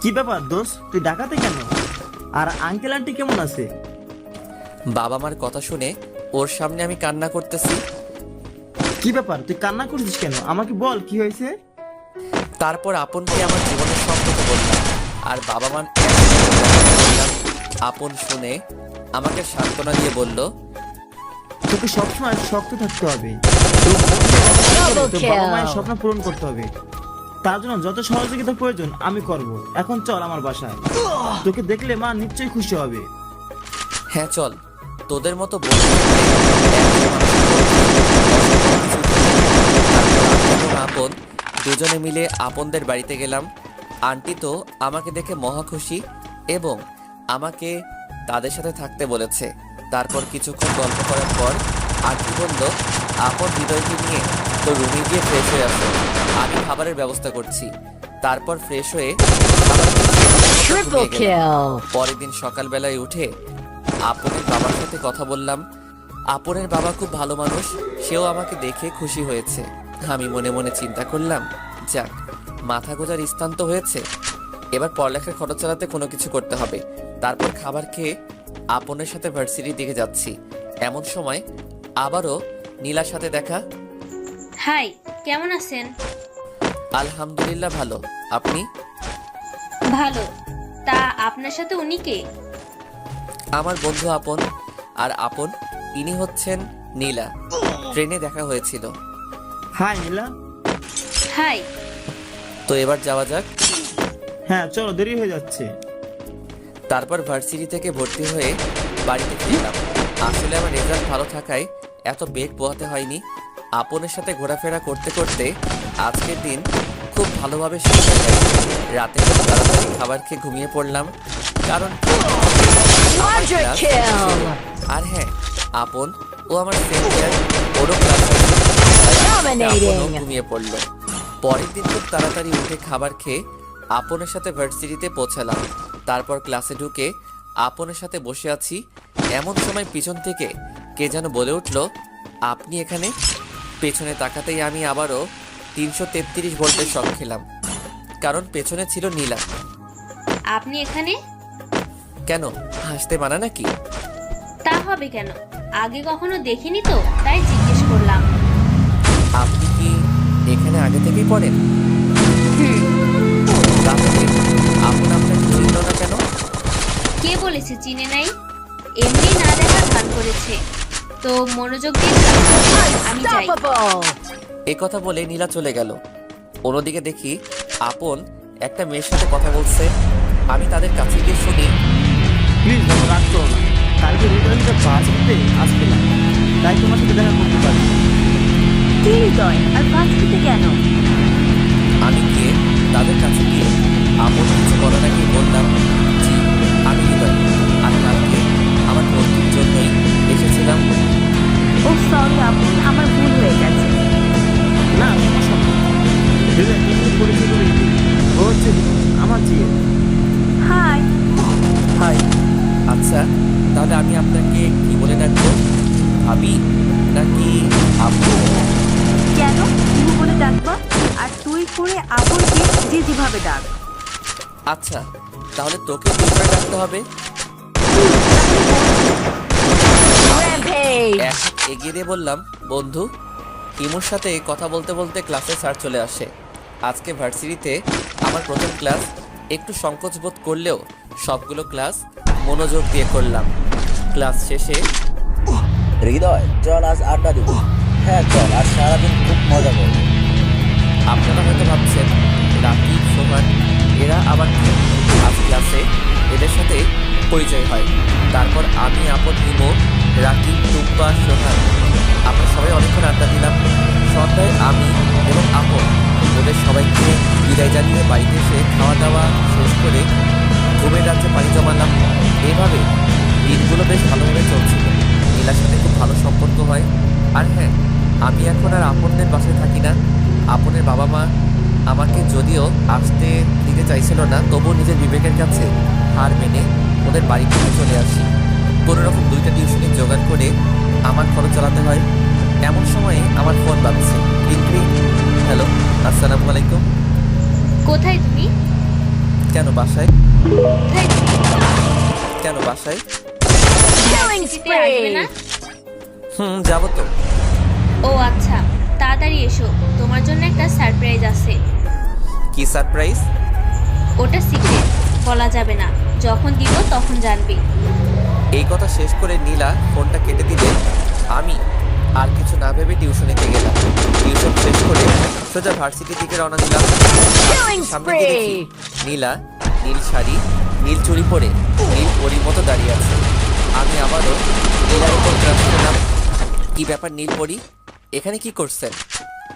কি ব্যাপার দোস্ত, তুই ঢাকাতে কেন? আর আঙ্কেল আন্টি কেমন আছে? বাবা মার কথা শুনে ওর সামনে আমি কান্না করতেছি। কি ব্যাপার, তুই কান্না করছিস কেন? আমাকে বল কি হয়েছে। তারপর আপনকে আমার জীবনের সব কথা বললাম আর বাবা মার বললাম। আপন শুনে আমাকে সান্ত্বনা দিয়ে বলল, তোকে সবসময় শক্ত থাকতে হবে। তোর বাবা মায়ের স্বপ্ন পূরণ করতে হবে। তার জন্য যত সহযোগিতা প্রয়োজন আমি করব। এখন চল আমার বাসায়, তোকে দেখলে মা নিশ্চয়ই খুশি হবে। হ্যাঁ চল, তোদের মতো বন্ধু থাকলে একজন মানুষের পক্ষে অসম্ভব কিছু। তারপর আমি এবং আপন দুজনে মিলে আপনদের বাড়িতে গেলাম। আন্টি তো আমাকে দেখে মহা খুশি এবং আমাকে তাদের সাথে থাকতে বলেছে। তারপর কিছুক্ষণ গল্প করার পর আন্টি বলল, আপন হৃদয়কে নিয়ে তো রুমে গিয়ে ফ্রেশ হয়ে আসো, আমি খাবারের ব্যবস্থা করছি। তারপর ফ্রেশ হয়ে খাবার খেয়ে ঘুমিয়ে গেলাম। পরের দিন সকালবেলায় উঠে আপনের বাবার সাথে কথা বললাম। আপনের বাবা খুব ভালো মানুষ, সেও আমাকে দেখে খুশি হয়েছে। আমি মনে মনে চিন্তা করলাম, যাক, মাথা গোজার স্থান তো হয়েছে, এবার পড়ালেখার খরচ চালাতে কোনো কিছু করতে হবে। তারপর খাবার খেয়ে আপনের সাথে ভার্সিটির দিকে যাচ্ছি। এমন সময় আবারও নীলার সাথে দেখা। হাই, কেমন আছেন? আলহামদুলিল্লাহ ভালো, আপনি? ভালো। তা আপনার সাথে উনি কে? আমার বন্ধু আপন। আর আপন ইনি হচ্ছেন নীলা, ট্রেনে দেখা হয়েছিল। হাই নীলা। হাই। তো এবার যাওয়া যাক। হ্যাঁ চলো, দেরি হয়ে যাচ্ছে। তারপর ভার্সিটি থেকে ভর্তি হয়ে বাড়িতে ফিরলাম। আসলে আমার রেজাল্ট ভালো থাকায় এত বেগ পোহাতে হয়নি। আপনের সাথে ঘোরাফেরা করতে করতে আজকের দিন খুব ভালোভাবে শেষ হয়ে গেল। রাতে খুব তাড়াতাড়ি খাবার খেয়ে ঘুমিয়ে পড়লাম, কারণ আমার class ছিল। আর হ্যাঁ, আপন ও আমার সিনিয়র, ওরও ক্লাস ঘুমিয়ে পড়ল। পরের দিন খুব তাড়াতাড়ি উঠে খাবার খেয়ে আপনের সাথে ভার্সিটিতে পৌঁছালাম। তারপর ক্লাসে ঢুকে আপনের সাথে বসে আছি, এমন সময় পিছন থেকে কে যেন বলে উঠল, আপনি এখানে? পেছনে তাকাতেই আমি আবারও 333 ভোল্টের শক খেলাম, কারণ পেছনে ছিল নীলা। আপনি এখানে? কেন, হাসতে মানা নাকি? তা হবে কেন, আগে কখনো দেখিনি তো, তাই জিজ্ঞেস করলাম। আপনি কি এখানে আগে থেকেই পড়েন? হুম। তাহলে আপন আপনাকে চিনল না কেন? কে বলেছে চিনে নাই? এমনি না দেখার ভান করেছে। তো মনোযোগ দিয়ে আমি যাই। এ কথা বলে নীলা চলে গেল। অন্যদিকে দেখি আপন একটা মেয়ের সাথে কথা বলছে। আমি তাদের কাছে গিয়ে শুনি, প্লিজ বাবা, রাগ করো না। কালকে হৃদয়টা বাঁচতে আসবে না, তাই তোমার সাথে দেখা করতে পারি। কি হৃদয় আর ভার্সিটিতে কেন? আমি গিয়ে তাদের কাছে গিয়ে আপন কিছু বলার আগে বললাম, জি আমি হৃদয়, আর কালকে আমার বন্ধুর জন্যই এসেছিলাম। ও সরি আপু, আমার ভুল হয়ে গেছে। না সমস্যা নেই। হৃদয়, তুমি পরিচয় করে দিই। ও হচ্ছে আমার জিয়ে। হাই। হাই। আচ্ছা, তাহলে আমি আপনাকে কি বলে ডাকবো, ভাবি নাকি আপু? কেন তুমি বলে ডাকবা? আর তুই করে আপনকে যে যেভাবে ডাক। আচ্ছা, তাহলে তোকে কি করে ডাকতে হবে? এক হাত এগিয়ে দিয়ে বললাম, বন্ধু। ইমুর সাথে কথা বলতে বলতে ক্লাসে স্যার চলে আসে। আজকে ভার্সিটিতে আমার প্রথম ক্লাস। একটু সংকোচ বোধ করলেও সবগুলো ক্লাস মনোযোগ দিয়ে করলাম। ক্লাস শেষে, হৃদয় চল আজ আড্ডা দিব। হ্যাঁ চল, আজ সারাদিন খুব মজা করবো। আপনারা হয়তো ভাবছেন রাকিব, সোহান এরা আবার কে? আজ ক্লাসে এদের সাথে পরিচয় হয়। তারপর আমি, আপন, হিমো, রাকিব, টুম্পা, সোহান আমরা সবাই অনেকক্ষণ আড্ডা দিলাম। সন্ধ্যায় আমি এবং আপন ওদের সবাইকে বিদায় জানিয়ে বাড়িতে এসে খাওয়া দাওয়া শেষ করে ঘুমের রাজ্যে পানি জমালাম। এভাবে দিনগুলো বেশ ভালোভাবে চলছিল। নীলার সাথে খুব ভালো সম্পর্ক হয়। আর হ্যাঁ, আমি এখন আর আপনদের বাসায় থাকি না। আপনের বাবা মা আমাকে যদিও আসতে দিতে চাইছিল না, তবুও নিজের বিবেকের কাছে হার মেনে ওদের বাড়ি থেকে চলে আসি। কোনো রকম 2টা টিউশনি জোগাড় করে আমার খরচ চালাতে হয়। এমন সময়ে আমার ফোন বাজছে। হ্যালো, আসসালামু আলাইকুম। কোথায় তুমি? কেন বাসায়? কেন বাসায়? ভার্সিটিতে আসবে না? যাবো তো। ও আচ্ছা, তাড়াতাড়ি এসো, তোমার জন্য একটা সারপ্রাইজ আছে। কি সারপ্রাইজ? ওটা সিক্রেট, বলা যাবে না, যখন দিব তখন জানবি। এই কথা শেষ করে নীলা ফোনটা কেটে দিলে আমি আর কিছু না ভেবে টিউশনিতে গেলাম। টিউশন শেষ করে সোজা ভার্সিটির দিকে রওনা দিলাম। সামনে গিয়ে দেখি নীলা নীল শাড়ি নীল চুড়ি পরে নীল পরির মতো দাঁড়িয়ে আছে। আমি আবারও নীলার উপর ক্রাশ করলাম। কি ব্যাপার নীল পরি, এখানে কি করছেন?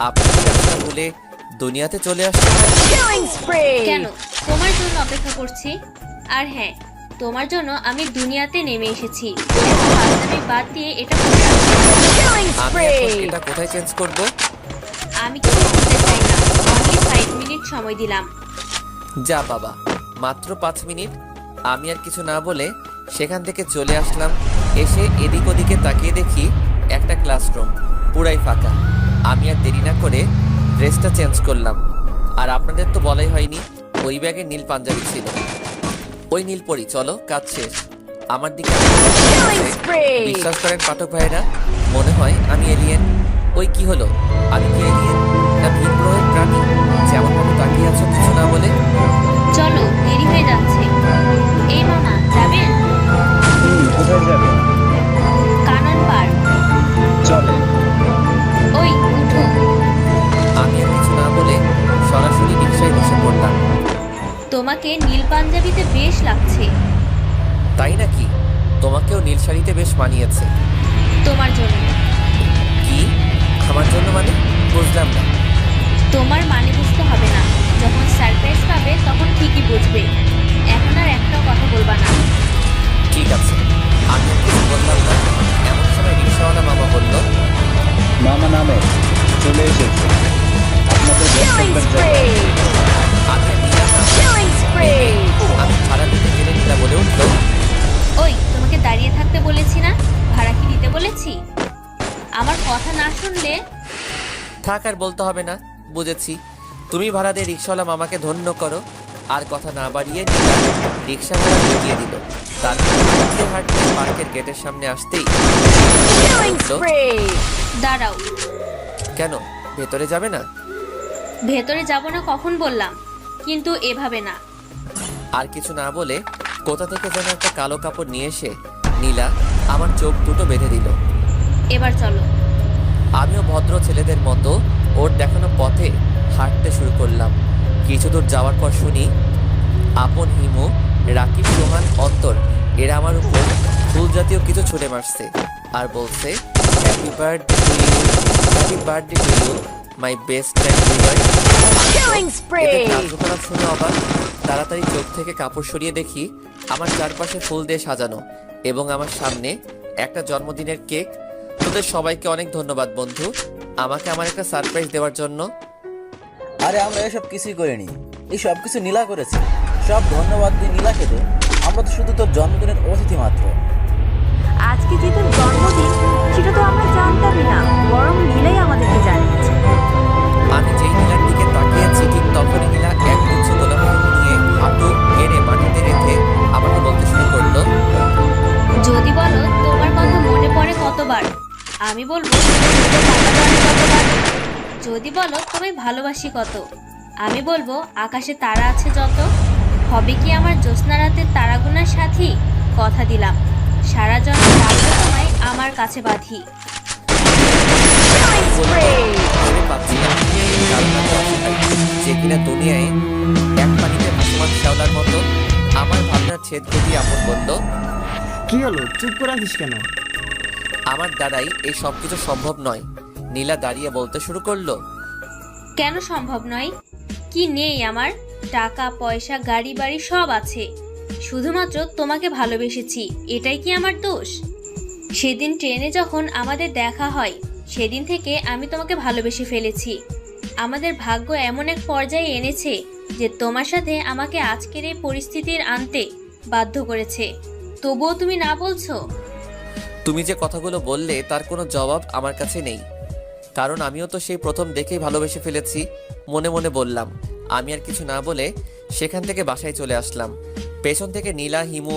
আপনি কি রাস্তা ভুলে দুনিয়াতে চলে আসছেন? কেন, তোমার জন্য অপেক্ষা করছি। আর হ্যাঁ, তোমার জন্য আমি দুনিয়াতে নেমে এসেছি। এখন ফাজলামি বাদ দিয়ে এটা পরে আসো। আমি এখন এটা কোথায় চেঞ্জ করব? আমি কিছু বলতে চাই না, অনলি 5 মিনিট সময় দিলাম। যা বাবা, মাত্র 5 মিনিট। আমি আর কিছু না বলে সেখান থেকে চলে আসলাম। এসে এদিক ওদিকে তাকিয়ে দেখি একটা ক্লাসরুম পুরাই ফাঁকা। আমি আর দেরি না করে ড্রেসটা চেঞ্জ করলাম। আর আপনাদের তো বলাই হয়নি, ওই ব্যাগে নীল পাঞ্জাবি ছিল। ওই নীল পরি, চলো কাজ শেষ। আমার দিকে বিশ্বাস করেন পাঠক ভাইরা, মনে হয় আমি এলিয়েন। ওই কি হলো, আমি কি এলিয়েন না ভিন গ্রহের প্রাণী? যেমন ভাবে তাকিয়ে আছো কিছু না বলে। চলো, দেরি হয়ে যাচ্ছে। এই মামা, যাবেন? কোথায় যাবে? কানন পার্ক। চলে। ওই উঠো। আমি আর কিছু না বলে সরাসরি রিক্সায় বসে পড়লাম। তোমাকে নীল পাঞ্জাবিতে বেশ লাগছে। তাই নাকি? তোমাকেও নীল শাড়িতে বেশ মানিয়েছে। তোমার জন্য। কি আমার জন্য মানে? বুঝলাম না। তোমার মানে বুঝতে হবে না, যখন সারপ্রাইজ পাবে তখন ঠিকই বুঝবে। এখন আর একটাও কথা বলবা না। ঠিক আছে, আমি আর কিছু বললাম না। এমন সময় রিক্সাওয়ালা মামা বলল, মামা নামে চলে এসেছে আপনাদের গন্তব্যের জায়গায়। আমি আর নিলাম না। আমি ভাড়া দিতে গেলে নীলা বলে উঠল, ওই, তোমাকে দাঁড়িয়ে থাকতে বলেছি না? ভাড়া কি দিতে বলেছি? আমার কথা না শুনলে। থাক আর বলতে হবে না, বুঝেছি। তুমি ভাড়া দিয়ে রিক্সাওয়ালা মামাকে ধন্য করো। আর কথা না বাড়িয়ে নীলা রিক্সা ভাড়া ঢুকিয়ে দিল। তারপর হাঁটতে হাঁটতে পার্কের গেটের সামনে আসতেই বলল, দাঁড়াও। কেন ভেতরে যাবে না? ভেতরে যাব না কখন বললাম, কিন্তু এভাবে না। আর কিছু না বলে কোথা থেকে যেন একটা কালো কাপড় নিয়ে এসে নীলা আমার চোখ দুটো বেঁধে দিল। এবার চলো। আমিও ভদ্র ছেলেদের মতো ওর দেখানো পথে হাঁটতে শুরু করলাম। কিছু দূর যাওয়ার পর শুনি আপন, হিমু, রাকিব, সোহান, অন্তর এরা আমার উপর ফুল জাতীয় কিছু ছুঁড়ে মারছে আর বলছে, happy birthday to you, happy birthday to you my best friend river. এদের কার্যকলাপ শুনে অবাক। তাড়াতাড়ি চোখ থেকে কাপড় সরিয়ে দেখি আমার চারপাশে ফুল দিয়ে সাজানো এবং আমার সামনে একটা জন্মদিনের কেক। তোদের সবাইকে অনেক ধন্যবাদ বন্ধু, আমাকে আমার একটা সারপ্রাইজ দেওয়ার জন্য। আরে আমরা এসব কিছুই করিনি, এই সব কিছু নীলা করেছে। সব ধন্যবাদ দিয়ে নীলাকে দে, আমরা তো শুধু তোর জন্মদিনের অতিথি মাত্র। আজকে যে তোর জন্মদিন সেটা তো আমরা জানতামই না, বরং নীলাই আমাদেরকে জানিয়েছে। আমি যেই নীলার দিকে তাকিয়েছি ঠিক তখনই নীলা এক গুচ্ছ গোলাপ ফুল নিয়ে হাঁটু গেড়ে মাটিতে রেখে আমাকে বলতে শুরু করলো, যদি বলো তোমার কথা মনে পড়ে কতবার, আমি বলবো তোমার কথা পড়ে কতবার। যদি বলো তোমায় ভালোবাসি কত, আমি বলবো আকাশে তারা আছে যত। হবে কি আমার জ্যোৎস্না রাতের তারাগুনার সাথী? কথা দিলাম সারা জন্ম রাখবো তোমায় আমার কাছে বাঁধি। ভেবে পাচ্ছিলাম কারণ আমি অসহায়, যে কিনা দুনিয়ায় এক পানিতে ভাসমান শ্যাওলার মতো। আমার ভাবনার ছেদ দিয়ে আপন বলল, কি হলো, চুপ করে আছিস কেন? আমার দ্বারাই এই সব কিছু সম্ভব নয়। নীলা দাঁড়িয়ে বলতে শুরু করলো, কেন সম্ভব নয়? কি নেই আমার? টাকা পয়সা গাড়ি বাড়ি সব আছে, শুধুমাত্র তোমাকে ভালোবেসেছি, এটাই কি আমার দোষ? সেদিন ট্রেনে যখন আমাদের দেখা হয় সেদিন থেকে আমি তোমাকে ভালোবেসে ফেলেছি। আমাদের ভাগ্য এমন এক পর্যায়ে এনেছে যে তোমার সাথে আমাকে আজকের এই পরিস্থিতির আনতে বাধ্য করেছে, তবুও তুমি না বলছো। তুমি যে কথাগুলো বললে তার কোনো জবাব আমার কাছে নেই, কারণ আমিও তো সেই প্রথম দেখেই ভালোবেসে ফেলেছি। মনে মনে বললাম। আমি আর কিছু না বলে সেখান থেকে বাসায় চলে আসলাম। পেছন থেকে নীলা, হিমু,